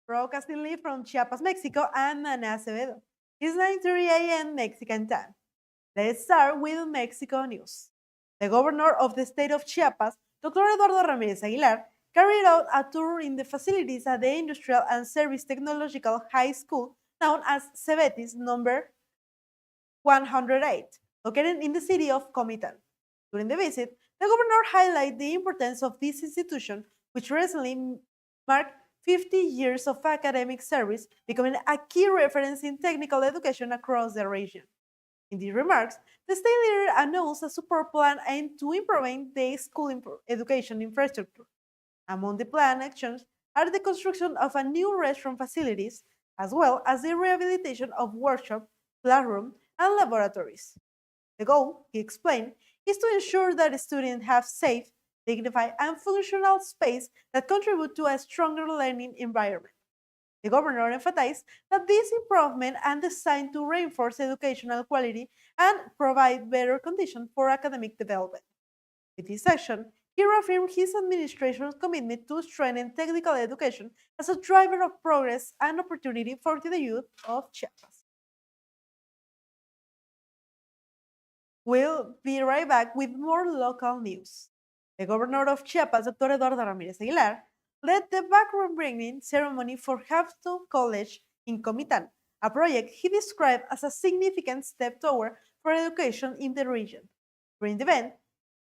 Broadcasting live from Chiapas, Mexico, I'm Ana Acevedo. It's 9:30 a.m. Mexican time. Let's start with Mexico news. The governor of the state of Chiapas, Dr. Eduardo Ramirez Aguilar, carried out a tour in the facilities at the Industrial and Service Technological High School, known as Cebetis number 108, located in the city of Comitán. During the visit, the governor highlighted the importance of this institution, which recently marked 50 years of academic service, becoming a key reference in technical education across the region. In these remarks, the state leader announced a support plan aimed to improving the school education infrastructure. Among the planned actions are the construction of a new restroom facilities, as well as the rehabilitation of workshop, classroom, and laboratories. The goal, he explained, is to ensure that students have safe, dignified, and functional space that contribute to a stronger learning environment. The governor emphasized that these improvements are designed to reinforce educational quality and provide better conditions for academic development. With this action, he reaffirmed his administration's commitment to strengthen technical education as a driver of progress and opportunity for the youth of Chiapas. We'll be right back with more local news. The governor of Chiapas, Dr. Eduardo Ramirez Aguilar, led the background-bringing ceremony for Hafto College in Comitán, a project he described as a significant step toward for education in the region. During the event,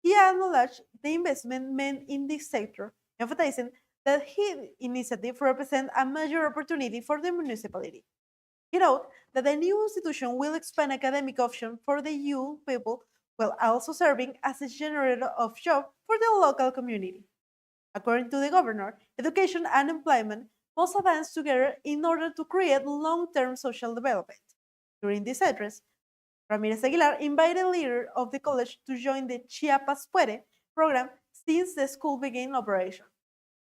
he acknowledged the investment made in this sector, emphasizing that his initiative represents a major opportunity for the municipality. He noted that the new institution will expand academic options for the young people while also serving as a generator of jobs for the local community. According to the governor, education and employment must advance together in order to create long term social development. During this address, Ramirez Aguilar invited leaders of the college to join the Chiapas Puede program since the school began operation.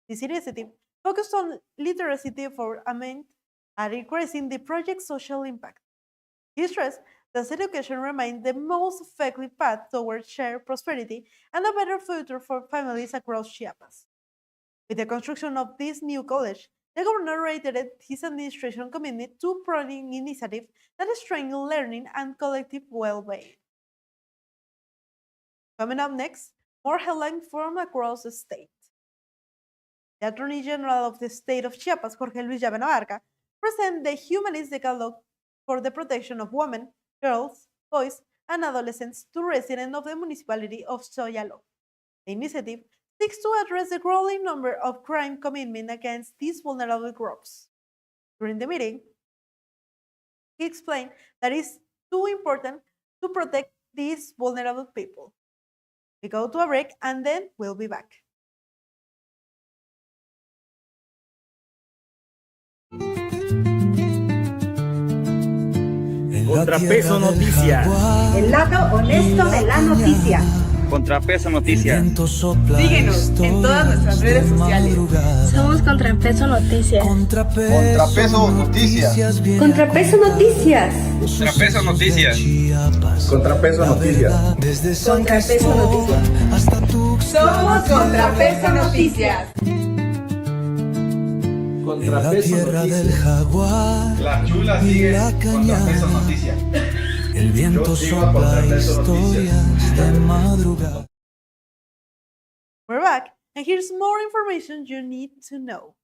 This initiative focused on literacy development and increasing the project's social impact. He stressed that education remains the most effective path towards shared prosperity and a better future for families across Chiapas. With the construction of this new college, the governor reiterated his administration's commitment to promoting initiatives that strengthen learning and collective well-being. Coming up next, more headlines from across the state. The Attorney General of the state of Chiapas, Jorge Luis Llave presented the Humanistic Law for the Protection of Women, Girls, Boys, and Adolescents to residents of the municipality of Soyalo. The initiative seeks to address the growing number of crime commitment against these vulnerable groups. During the meeting, he explained that it's too important to protect these vulnerable people. We go to a break and then we'll be back. ContraPeso Noticias. El lado honesto de la noticia. ContraPeso Noticias. Síguenos en todas nuestras redes sociales. Somos ContraPeso Noticias. ContraPeso Noticias. ContraPeso Noticias. ContraPeso Noticias. ContraPeso Noticias. ContraPeso Noticias. Somos ContraPeso Noticias. ContraPeso Noticias. La chula sigue ContraPeso Noticias. El viento sopla historias de madrugada. We're back, and here's more information you need to know.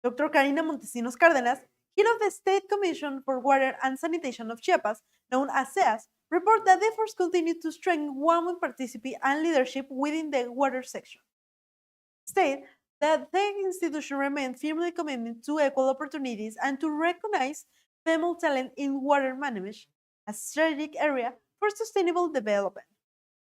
Dr. Karina Montesinos Cárdenas, head of the State Commission for Water and Sanitation of Chiapas, known as SEAS, report that efforts continue to strengthen women participation and leadership within the water section. State that the institution remains firmly committed to equal opportunities and to recognize female talent in water management, a strategic area for sustainable development.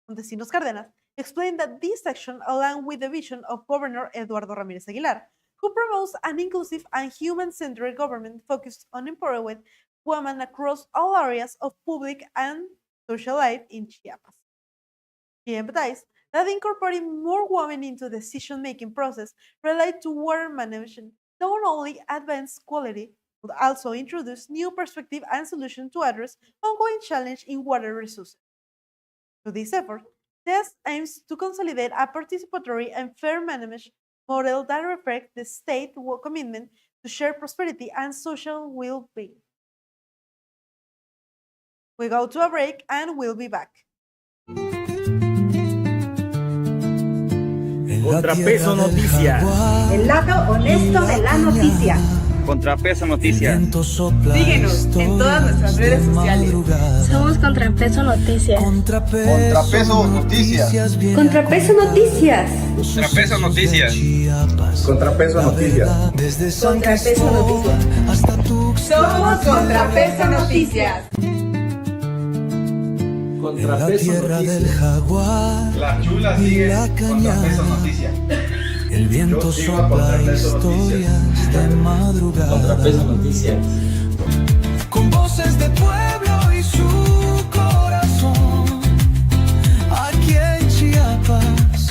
Montesinos Cárdenas explained that this action aligns with the vision of Governor Eduardo Ramirez Aguilar, who promotes an inclusive and human-centered government focused on empowering women across all areas of public and social life in Chiapas. She emphasized that incorporating more women into the decision-making process related to water management not only advances quality, but also introduce new perspective and solutions to address ongoing challenge in water resources. Through this effort, TEST aims to consolidate a participatory and fair management model that reflects the state commitment to share prosperity and social well-being. We go to a break and we'll be back. ContraPeso Noticias. El lado honesto de la noticia. ContraPeso Noticias. Síguenos en todas nuestras redes sociales. Somos ContraPeso Noticias. Contrapeso Noticias. ContraPeso Noticias. ContraPeso Noticias. Contrapeso Noticias. ContraPeso Noticias. Somos ContraPeso Noticias. En la tierra del jaguar, La chula y sigue la Contrapeso Noticias. el viento Yo sigo a sopla ContraPeso historias de madrugada. ContraPeso Noticias. Con voces de pueblo y su corazón, aquí en Chiapas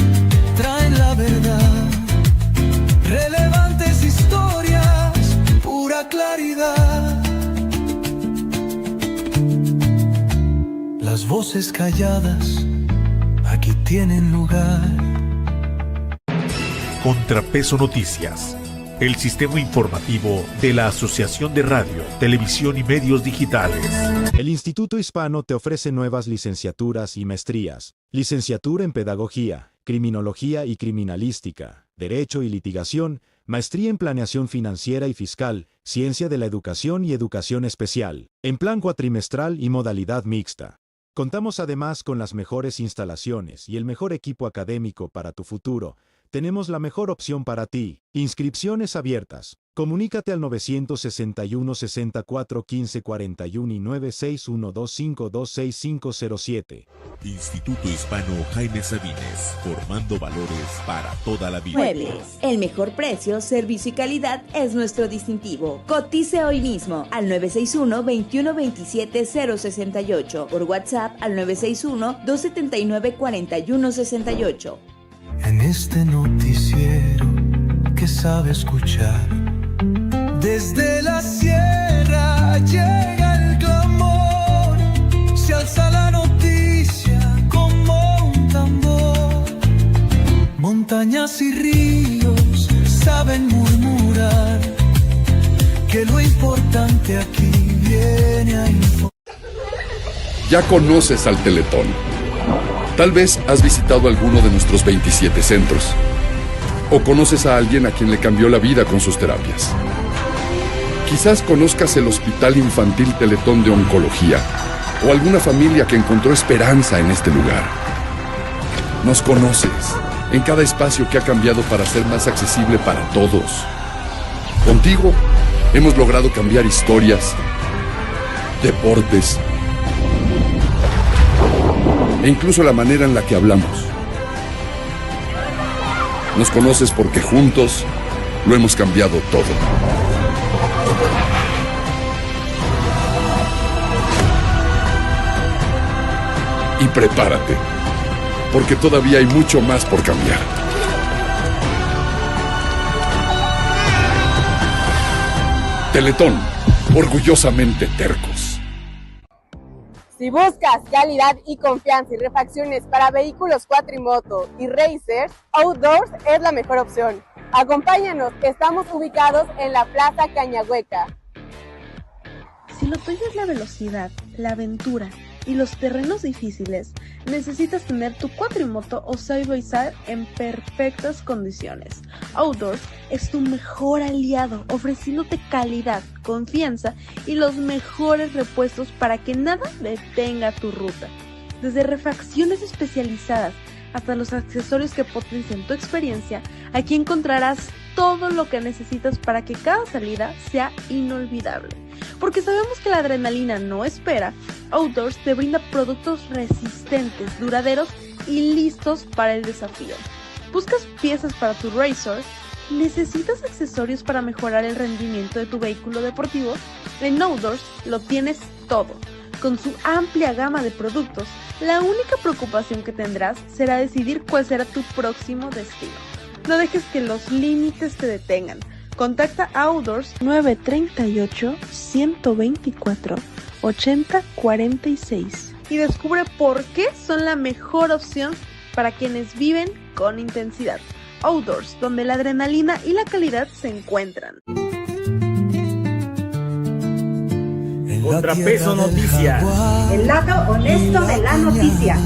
traen la verdad, relevantes historias, pura claridad. Las voces calladas aquí tienen lugar. ContraPeso Noticias, el sistema informativo de la Asociación de Radio, Televisión y Medios Digitales. El Instituto Hispano te ofrece nuevas licenciaturas y maestrías. Licenciatura en Pedagogía, Criminología y Criminalística, Derecho y Litigación, Maestría en Planeación Financiera y Fiscal, Ciencia de la Educación y Educación Especial, en plan cuatrimestral y modalidad mixta. Contamos además con las mejores instalaciones y el mejor equipo académico para tu futuro. Tenemos la mejor opción para ti. Inscripciones abiertas. Comunícate al 961 64 15 41 y 96125265507. Instituto Hispano Jaime Sabines, formando valores para toda la vida. Muebles. El mejor precio, servicio y calidad es nuestro distintivo. Cotice hoy mismo al 961-2127-068. Por WhatsApp al 961-279-4168. En este noticiero que sabe escuchar, desde la sierra llega el clamor, se alza la noticia como un tambor. Montañas y ríos saben murmurar que lo importante aquí viene a informar. Ya conoces al Teletón. Tal vez has visitado alguno de nuestros 27 centros. O conoces a alguien a quien le cambió la vida con sus terapias. Quizás conozcas el Hospital Infantil Teletón de Oncología o alguna familia que encontró esperanza en este lugar. Nos conoces en cada espacio que ha cambiado para ser más accesible para todos. Contigo hemos logrado cambiar historias, deportes e incluso la manera en la que hablamos. Nos conoces porque juntos lo hemos cambiado todo. Y prepárate, porque todavía hay mucho más por cambiar. Teletón, orgullosamente tercos. Si buscas calidad y confianza y refacciones para vehículos cuatrimoto y racers, Outdoors es la mejor opción. Acompáñanos, estamos ubicados en la Plaza Cañahueca. Si lo tuyo es la velocidad, la aventura y los terrenos difíciles, necesitas tener tu cuatrimoto o side-by-side en perfectas condiciones. Outdoors es tu mejor aliado, ofreciéndote calidad, confianza y los mejores repuestos para que nada detenga tu ruta. Desde refacciones especializadas hasta los accesorios que potencian tu experiencia, aquí encontrarás todo lo que necesitas para que cada salida sea inolvidable. Porque sabemos que la adrenalina no espera, Outdoors te brinda productos resistentes, duraderos y listos para el desafío. ¿Buscas piezas para tu racer? ¿Necesitas accesorios para mejorar el rendimiento de tu vehículo deportivo? En Outdoors lo tienes todo. Con su amplia gama de productos, la única preocupación que tendrás será decidir cuál será tu próximo destino. No dejes que los límites te detengan. Contacta a Outdoors 938-124-8046 y descubre por qué son la mejor opción para quienes viven con intensidad. Outdoors, donde la adrenalina y la calidad se encuentran. ContraPeso Noticias. El lado honesto de la noticia.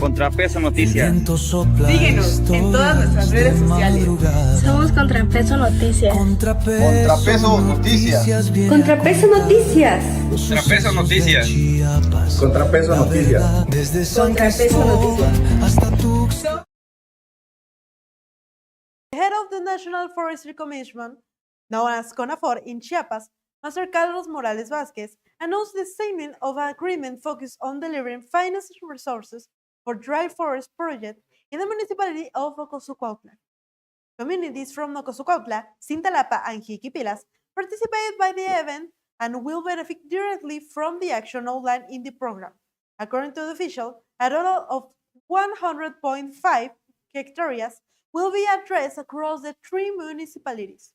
ContraPeso Noticias. Síguenos en todas nuestras redes sociales. Somos ContraPeso Noticias. ContraPeso Noticias. ContraPeso Noticias. ContraPeso Noticias. ContraPeso Noticias. ContraPeso Noticias. The head of the National Forestry Commission, known as CONAFOR in Chiapas, Master Carlos Morales Vázquez, announced the signing of an agreement focused on delivering financial resources for dry forest project in the municipality of Ocosucuautla. Communities from Ocosucuautla, Cintalapa, and Jiquipilas participated by the event and will benefit directly from the action outlined in the program. According to the official, a total of 100.5 hectares will be addressed across the 3 municipalities.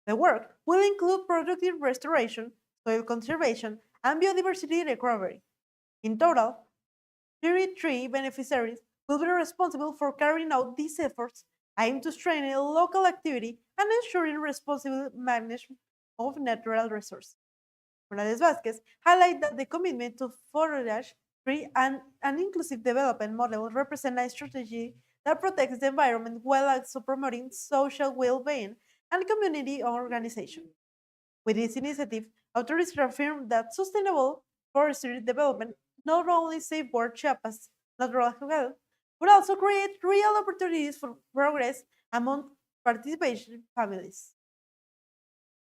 The work will include productive restoration, soil conservation, and biodiversity recovery. In total, 33 beneficiaries will be responsible for carrying out these efforts, aimed to strengthen local activity and ensuring responsible management of natural resources. Morales Vázquez highlighted that the commitment to forage free and an inclusive development model represents a strategy that protects the environment while also promoting social well-being and community organization. With this initiative, authorities reaffirm that sustainable forestry development not only safeguards Chiapas' natural health, but also create real opportunities for progress among participation families.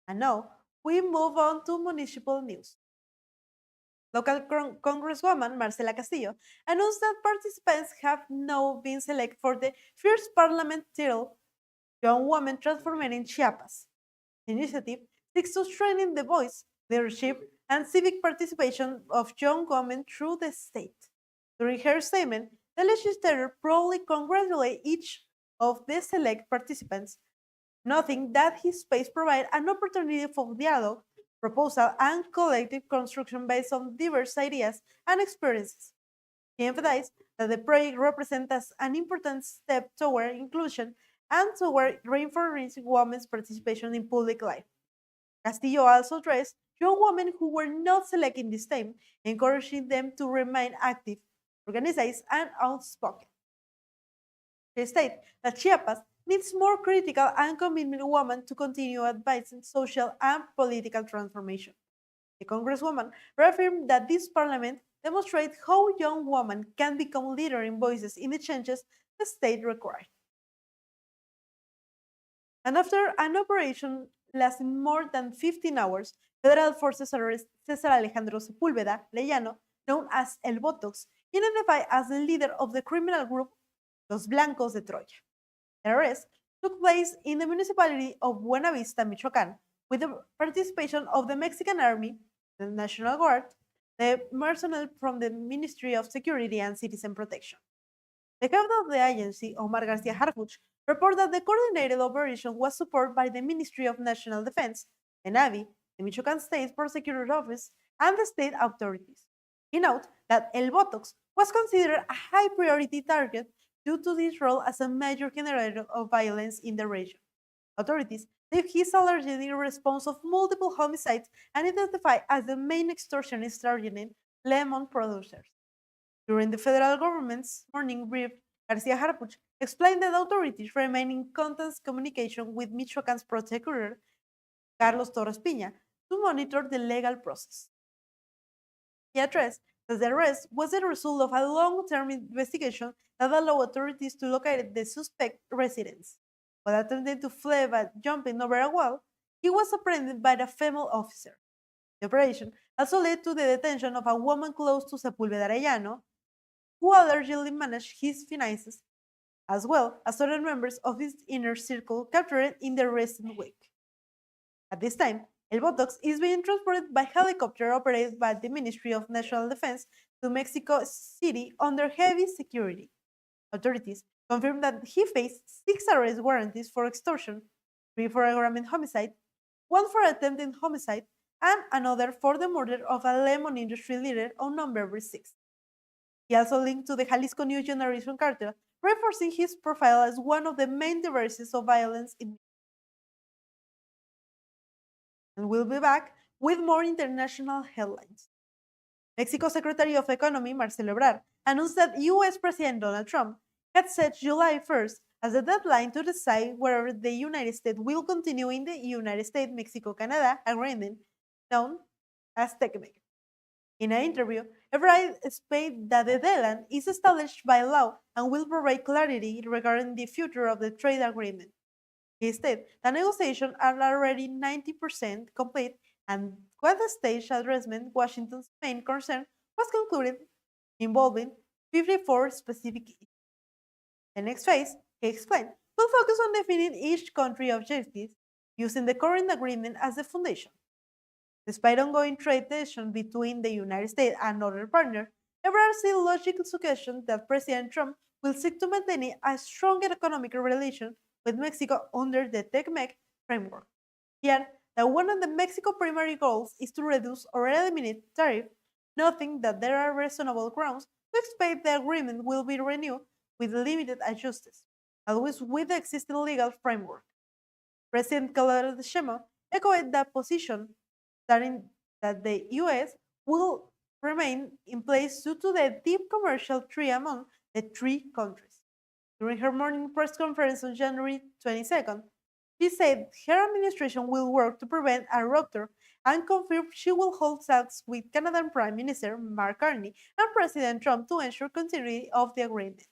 And now, we move on to municipal news. Local Congresswoman Marcela Castillo announced that participants have now been selected for the first parliament title, Young Women Transforming Chiapas. The initiative seeks to strengthen the voice, leadership, and civic participation of young women through the state. During her statement, the legislator proudly congratulated each of the select participants, noting that his space provides an opportunity for dialogue, proposal, and collective construction based on diverse ideas and experiences. He emphasized that the project represents an important step toward inclusion and toward reinforcing women's participation in public life. Castillo also addressed young women who were not selected this time, encouraging them to remain active, organized, and outspoken. She stated that Chiapas needs more critical and committed women to continue advancing social and political transformation. The Congresswoman reaffirmed that this parliament demonstrates how young women can become leading voices in the changes the state requires. And after an operation lasting more than 15 hours, federal forces arrested César Alejandro Sepúlveda Leyano, known as El Botox, identified as the leader of the criminal group Los Blancos de Troya. The arrest took place in the municipality of Buenavista, Michoacán, with the participation of the Mexican Army, the National Guard, the personnel from the Ministry of Security and Citizen Protection. The head of the agency, Omar Garcia Harfuch, reported that the coordinated operation was supported by the Ministry of National Defense, the Navy, the Michoacán State Prosecutor's Office, and the state authorities. He noted that El Botox was considered a high priority target due to his role as a major generator of violence in the region. Authorities say he is allegedly responsible of multiple homicides and identified as the main extortionist targeting lemon producers. During the federal government's morning brief, Garcia Harfuch explained that authorities remain in constant communication with Michoacán's prosecutor, Carlos Torres Piña, to monitor the legal process. He addressed that the arrest was the result of a long-term investigation that allowed authorities to locate the suspect residence. While attempting to flee by jumping over a wall, he was apprehended by a female officer. The operation also led to the detention of a woman close to Sepúlveda Arellano, who allegedly managed his finances, as well as other members of his inner circle captured in the recent week. At this time, El Botox is being transported by helicopter operated by the Ministry of National Defense to Mexico City under heavy security. Authorities confirmed that he faced 6 arrest warrants for extortion, 3 for aggravated homicide, 1 for attempted homicide, and another for the murder of a lemon industry leader on November 6. He also linked to the Jalisco New Generation cartel, reinforcing his profile as one of the main devices of violence in. And we'll be back with more international headlines. Mexico's Secretary of Economy, Marcelo Ebrard, announced that US President Donald Trump had set July 1st as the deadline to decide whether the United States will continue in the United States-Mexico-Canada agreement known as TECMEC. In an interview, Ebrard stated that the deadline is established by law and will provide clarity regarding the future of the trade agreement. He stated that negotiations are already 90% complete and what the stage addressment Washington's main concern was concluded, involving 54 specific issues. The next phase, he explained, will focus on defining each country's objectives using the current agreement as the foundation. Despite ongoing trade tension between the United States and other partners, there are still logical suggestions that President Trump will seek to maintain a stronger economic relation with Mexico under the TECMEC framework. He added that one of the Mexico primary goals is to reduce or eliminate tariffs, noting that there are reasonable grounds to expect the agreement will be renewed with limited adjustments, always with the existing legal framework. President Calderón echoed that position, stating that the U.S. will remain in place due to the deep commercial trade among the three countries. During her morning press conference on January 22nd, she said her administration will work to prevent a rupture and confirmed she will hold talks with Canadian Prime Minister Mark Carney and President Trump to ensure continuity of the agreement.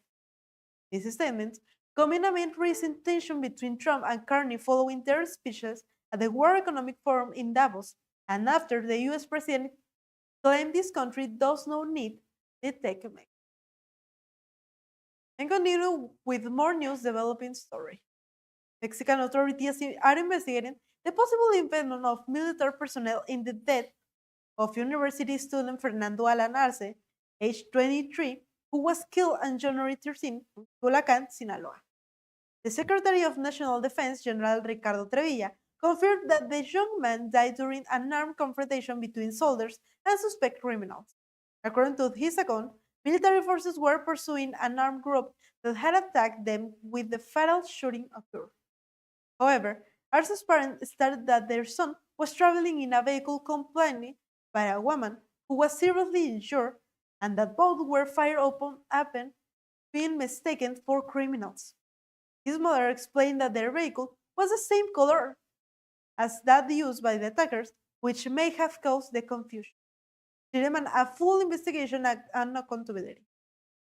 These statements come amid recent tension between Trump and Carney following their speeches at the World Economic Forum in Davos and after the US president claimed this country does not need the TECMEC. And continue with more news developing story. Mexican authorities are investigating the possible involvement of military personnel in the death of university student Fernando Alan Arce, age 23, who was killed on January 13 in Culiacán, Sinaloa. The Secretary of National Defense, General Ricardo Trevilla, confirmed that the young man died during an armed confrontation between soldiers and suspect criminals. According to his account, military forces were pursuing an armed group that had attacked them with the fatal shooting occurred. However, Arce's parents stated that their son was traveling in a vehicle accompanied by a woman who was seriously injured and that both were fired upon being mistaken for criminals. His mother explained that their vehicle was the same color as that used by the attackers, which may have caused the confusion. She demanded a full investigation and accountability.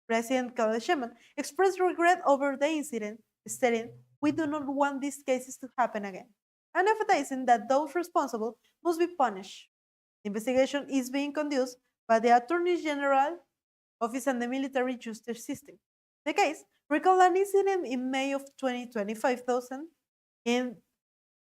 President Calderón expressed regret over the incident, stating, "We do not want these cases to happen again," and emphasizing that those responsible must be punished. The investigation is being conducted by the Attorney General Office and the Military Justice System. The case recalled an incident in May of 2025 in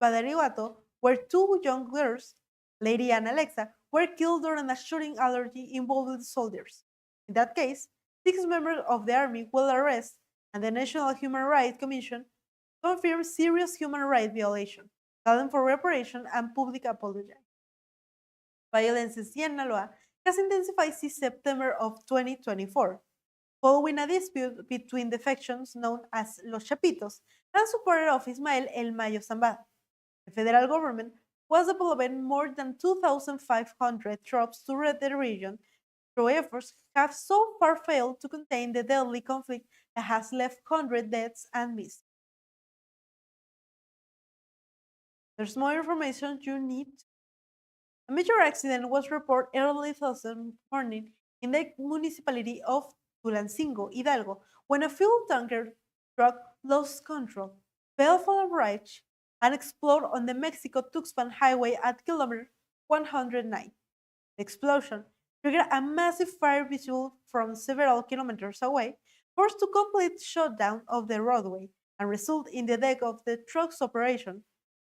Badiraguato, where two young girls, Lady and Alexa, were killed during a shooting allergy involving soldiers. In that case, 6 members of the army were arrested, and the National Human Rights Commission confirmed serious human rights violation, calling for reparation and public apology. Violence in Sinaloa has intensified since September of 2024, following a dispute between the factions known as Los Chapitos and supporters of Ismael El Mayo Zambada. The federal government was deploying more than 2,500 troops to the region, though efforts have so far failed to contain the deadly conflict that has left hundreds deaths and missing. There's more information you need. A major accident was reported early Thursday morning in the municipality of Tulancingo, Hidalgo, when a fuel tanker truck lost control, fell from a bridge, and exploded on the Mexico-Tuxpan highway at kilometer 109. The explosion triggered a massive fire visible from several kilometers away, forced to complete shutdown of the roadway, and resulted in the death of the truck's operation.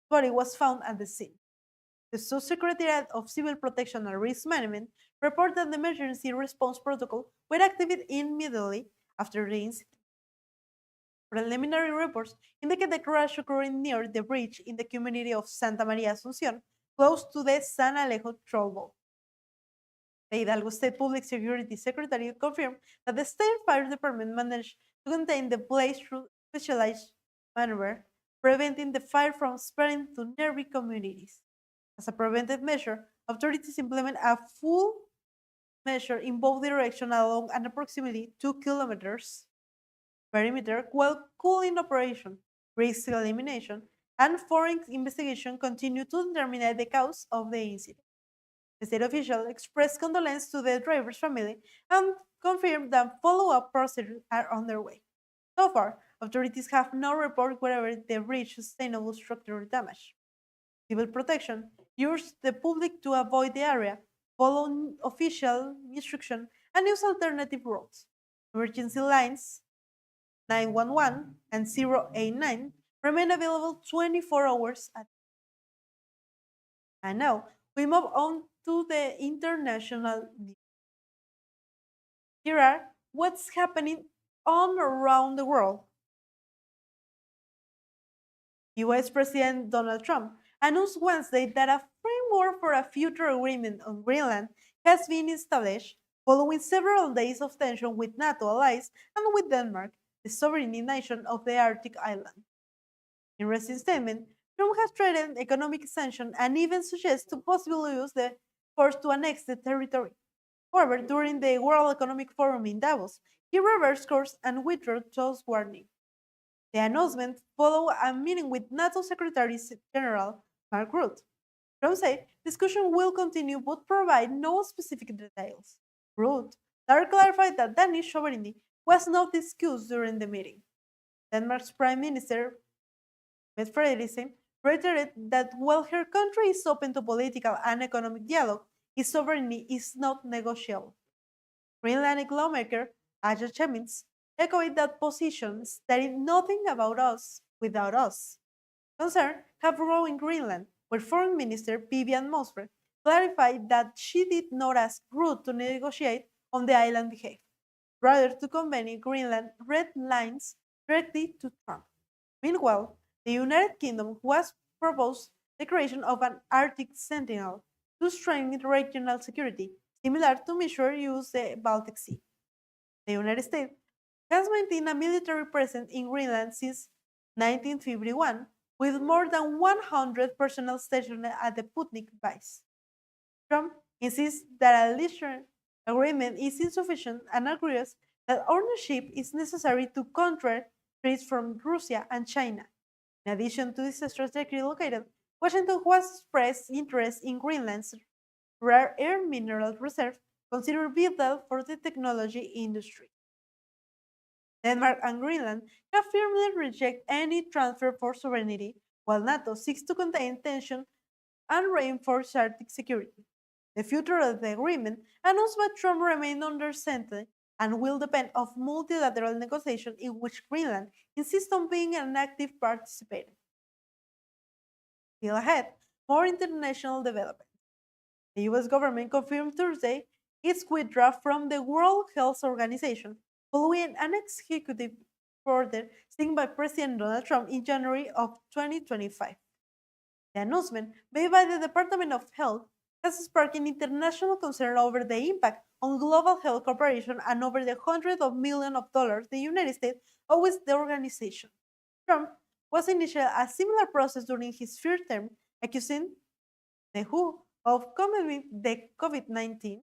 The body was found at the scene. The Subsecretariat of Civil Protection and Risk Management reported that the emergency response protocol were activated immediately after the incident. Preliminary reports indicate the crash occurring near the bridge in the community of Santa Maria Asunción, close to the San Alejo toll booth. The Hidalgo State Public Security Secretary confirmed that the State Fire Department managed to contain the blaze through specialized maneuver, preventing the fire from spreading to nearby communities. As a preventive measure, authorities implement a full measure in both directions along an approximately 2 kilometers perimeter while cooling operation, risk elimination, and forensic investigation continue to determine the cause of the incident. The state official expressed condolence to the driver's family and confirmed that follow-up procedures are underway. So far, authorities have no report whether the bridge sustainable structural damage. Civil protection urged the public to avoid the area, follow official instruction, and use alternative routes. Emergency lines 911 and 089 remain available 24 hours a day. And now we move on to the international news. Here are what's happening on around the world. US President Donald Trump announced Wednesday that a framework for a future agreement on Greenland has been established following several days of tension with NATO allies and with Denmark, the sovereign nation of the Arctic island. In recent statement, Trump has threatened economic sanctions and even suggests to possibly use the force to annex the territory. However, during the World Economic Forum in Davos, he reversed course and withdrew those warnings. The announcement followed a meeting with NATO Secretary General Mark Rutte. Trump said discussion will continue but provide no specific details. Rutte later clarified that Danish sovereignty was not discussed during the meeting. Denmark's Prime Minister Mette Frederiksen reiterated that while her country is open to political and economic dialogue, its sovereignty is not negotiable. Greenlandic lawmaker Aja Chemins echoed that position, stating nothing about us without us. Concerns have grown in Greenland, where Foreign Minister Vivian Mossberg clarified that she did not ask Rutte to negotiate on the island behalf, rather to convey Greenland red lines directly to Trump. Meanwhile, the United Kingdom has proposed the creation of an Arctic Sentinel to strengthen regional security, similar to measures used in the Baltic Sea. The United States has maintained a military presence in Greenland since 1951, with more than 100 personnel stationed at the Putnik base. Trump insists that a leisure agreement is insufficient and agrees that ownership is necessary to counter threats from Russia and China. In addition to this strategically located, Washington has expressed interest in Greenland's rare earth mineral reserve, considered vital for the technology industry. Denmark and Greenland have firmly rejected any transfer for sovereignty, while NATO seeks to contain tension and reinforce Arctic security. The future of the agreement, announced by Trump, remains uncertain and will depend on multilateral negotiations in which Greenland insists on being an active participant. Still ahead, more international developments. The US government confirmed Thursday its withdrawal from the World Health Organization following an executive order signed by President Donald Trump in January of 2025. The announcement made by the Department of Health has sparked international concern over the impact on global health cooperation and over the hundreds of millions of dollars the United States owes the organization. Trump was initiated a similar process during his first term, accusing the WHO of committing the COVID-19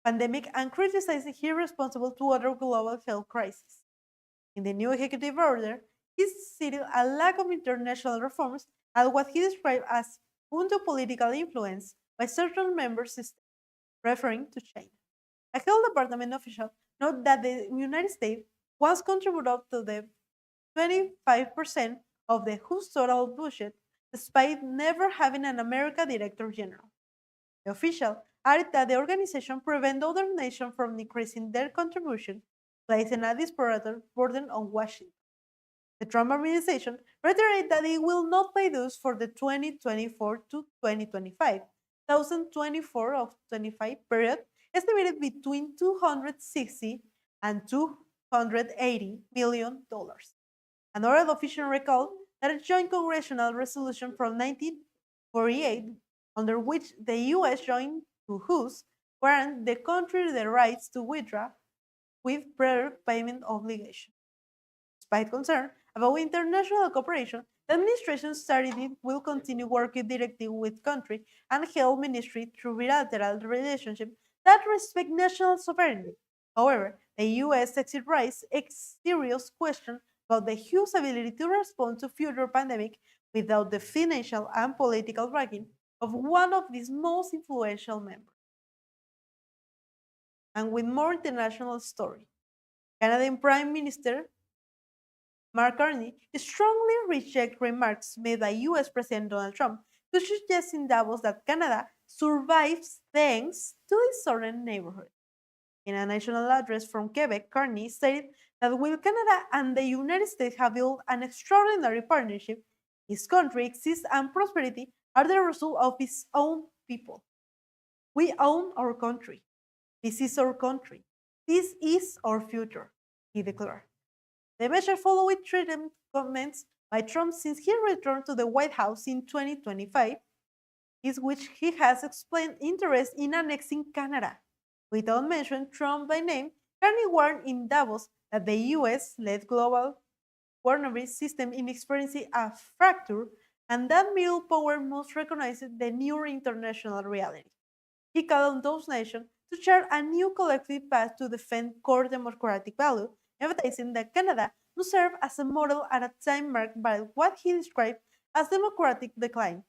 pandemic and criticizing him responsible to other global health crises. In the new executive order, he cited a lack of international reforms and what he described as undue political influence by certain member states, referring to China. A Health Department official noted that the United States once contributed to the 25% of the WHO's total budget, despite never having an American Director General. The official added that the organization prevents other nations from increasing their contribution, placing a disparate burden on Washington. The Trump administration reiterated that it will not pay dues for the 2024 to 2025, 2024-25 period, estimated between $260 and $280 million. Another official recalled that a joint congressional resolution from 1948, under which the U.S. joined to WHO's, granted the country the rights to withdraw with prior payment obligation. Despite concern about international cooperation, The administration started it will continue working directly with country and health ministry through bilateral relationships that respect national sovereignty. However, the US exit raises a serious question about the EU's ability to respond to future pandemic without the financial and political backing of one of these most influential members. And with more international story, Canadian Prime Minister Mark Carney strongly rejected remarks made by US President Donald Trump, who suggests in Davos that Canada survives thanks to its southern neighborhood. In a national address from Quebec, Carney stated that while Canada and the United States have built an extraordinary partnership, his country exists and prosperity are the result of its own people. We own our country. This is our country. This is our future, he declared. The measure followed threatened comments by Trump since he returned to the White House in 2025, in which he has explained interest in annexing Canada. Without mentioning Trump by name, Carney warned in Davos that the US led global governance system is experiencing a fracture and that middle power must recognize the new international reality. He called on those nations to chart a new collective path to defend core democratic values, emphasizing that Canada must serve as a model at a time marked by what he described as democratic decline.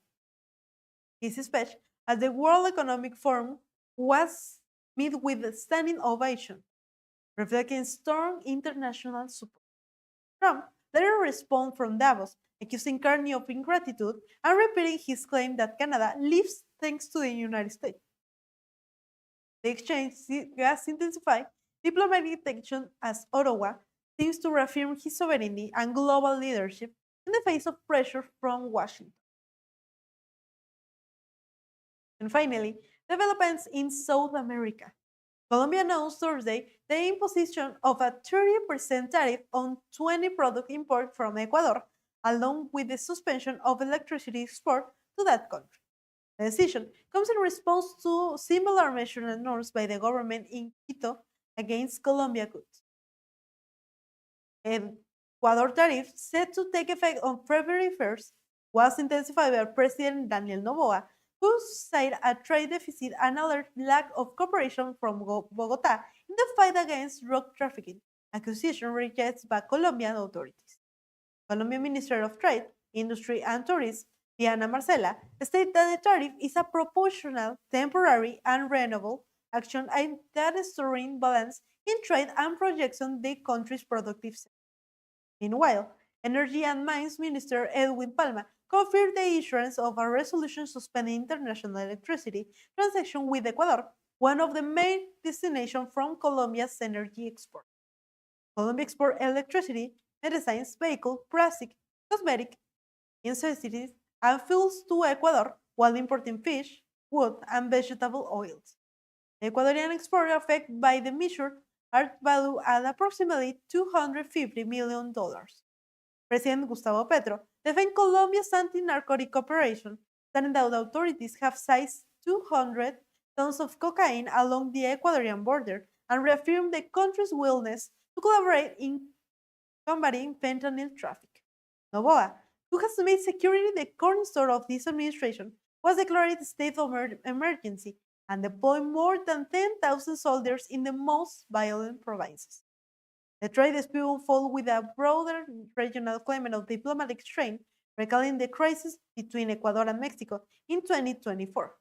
His speech at the World Economic Forum was met with a standing ovation, reflecting strong international support. Trump later responded from Davos, accusing Carney of ingratitude and repeating his claim that Canada lives thanks to the United States. The exchange has intensified diplomatic tension as Ottawa seems to reaffirm his sovereignty and global leadership in the face of pressure from Washington. And finally, developments in South America. Colombia announced Thursday the imposition of a 30% tariff on 20 product imports from Ecuador, along with the suspension of electricity export to that country. The decision comes in response to similar measures announced by the government in Quito against Colombia goods. Ecuador tariff set to take effect on February 1st was intensified by President Daniel Noboa, who cited a trade deficit and alleged lack of cooperation from Bogota in the fight against drug trafficking, accusation rejected by Colombian authorities. Colombian Minister of Trade, Industry and Tourism, Diana Marcela, stated that the tariff is a proportional, temporary, and renewable action aimed at restoring balance in trade and projection the country's productive sector. Meanwhile, Energy and Mines Minister Edwin Palma confirmed the issuance of a resolution suspending international electricity transactions with Ecuador, one of the main destinations from Colombia's energy export. Colombia exports electricity, medicines, vehicles, plastic, cosmetic, necessities, and fuels to Ecuador while importing fish, wood, and vegetable oils. The Ecuadorian export affected by the measure are valued at approximately $250 million. President Gustavo Petro defended Colombia's anti-narcotic operation, saying that authorities have seized 200 tons of cocaine along the Ecuadorian border and reaffirmed the country's willingness to collaborate in combating fentanyl traffic. Noboa, who has made security the cornerstone of this administration, was declared a state of emergency and deployed more than 10,000 soldiers in the most violent provinces. The trade dispute followed with a broader regional climate of diplomatic strain, recalling the crisis between Ecuador and Mexico in 2024,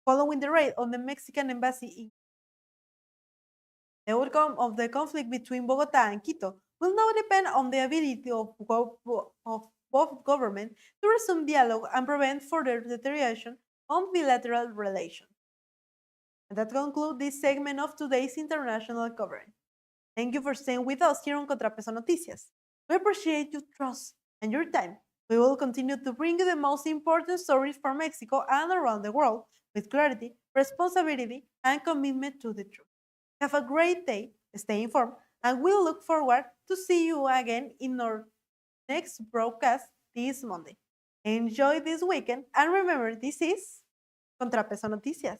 following the raid on the Mexican embassy in the outcome of the conflict between Bogota and Quito will now depend on the ability of both governments to resume dialogue and prevent further deterioration on bilateral relations. And that concludes this segment of today's international coverage. Thank you for staying with us here on ContraPeso Noticias. We appreciate your trust and your time. We will continue to bring you the most important stories from Mexico and around the world with clarity, responsibility, and commitment to the truth. Have a great day, stay informed, and we'll look forward to see you again in our next broadcast this Monday. Enjoy this weekend, and remember, this is ContraPeso Noticias.